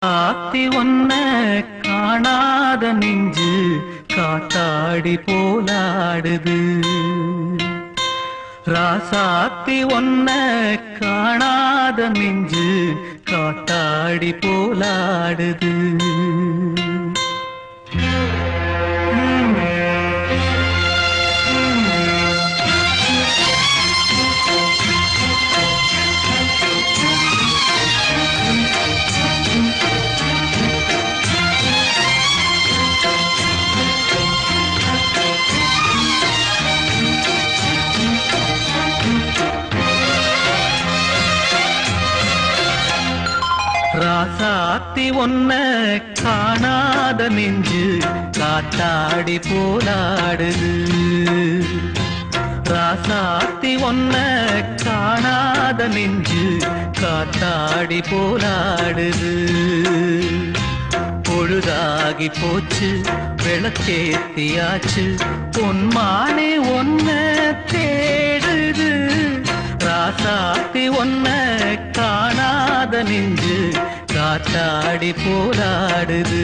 ஆத்தி ஒன்ன காணாத நெஞ்சு காத்தாடி போலாடுது. ராசாத்தி ஒன்ன காணாத நெஞ்சு காத்தாடி போலாடுது. ராசாத்தி ஒன்ன காணாத நெஞ்சு காத்தாடி போலாடுது. ராசாத்தி ஒன்ன காணாத நெஞ்சு காத்தாடி போலாடுது. பொழுதாகி போச்சு விளக்கேத்தியாச்சு பொன்மானே ஒன்ன தேடுது. ராசாத்தி ஒன்ன காணாத நெஞ்சு காத்தாடி போலாடுது.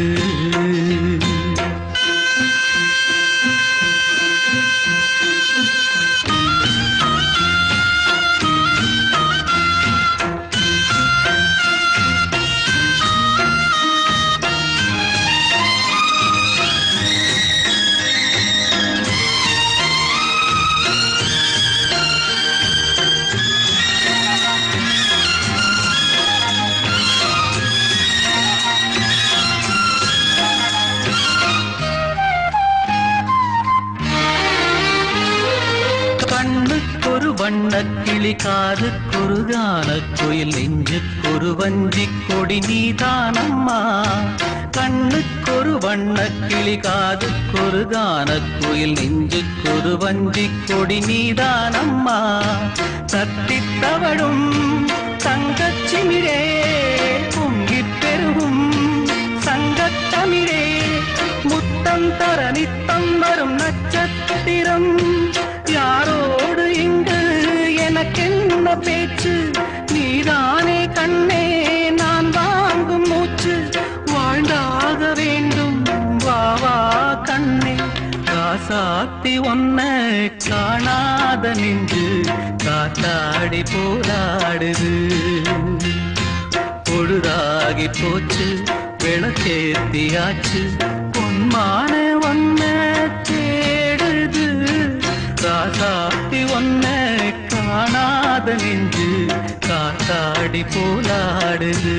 கண்ணுக்கொரு வண்ணக்கிளி காதுக்கொரு கானக்குயில் நெஞ்சுக்கொரு வஞ்சிக் கொடி நீதானம்மா. கண்ணுக்கொரு வண்ணக்கிளி காதுக்கொரு கானக்குயில் நெஞ்சுக்கொரு வஞ்சிக் கொடி நீதானம்மா. தத்தித் தவழும் தங்கச்சிமிழே பொங்கிப் பெருகும் சங்கத்தமிழே முத்தம் தர நித்தம் வரும் நட்சத்திரம். யாரோடு இங்கு எனக்கென்ன பேச்சு, நீதானே கண்ணே நான் வாங்கும் மூச்சு. வாழ்ந்தாக வேண்டும் வா வா கண்ணே. ராசாத்தி ஒன்ன காணாத நெஞ்சு காத்தாடி போலாடுது. பொழுதாகி போச்சு விளக்கேத்தியாச்சு பொன்மான ஒன்ன தேடுது. ராசாத்தி ஒன்ன காணாத நெஞ்சு காத்தாடி போலாடுது.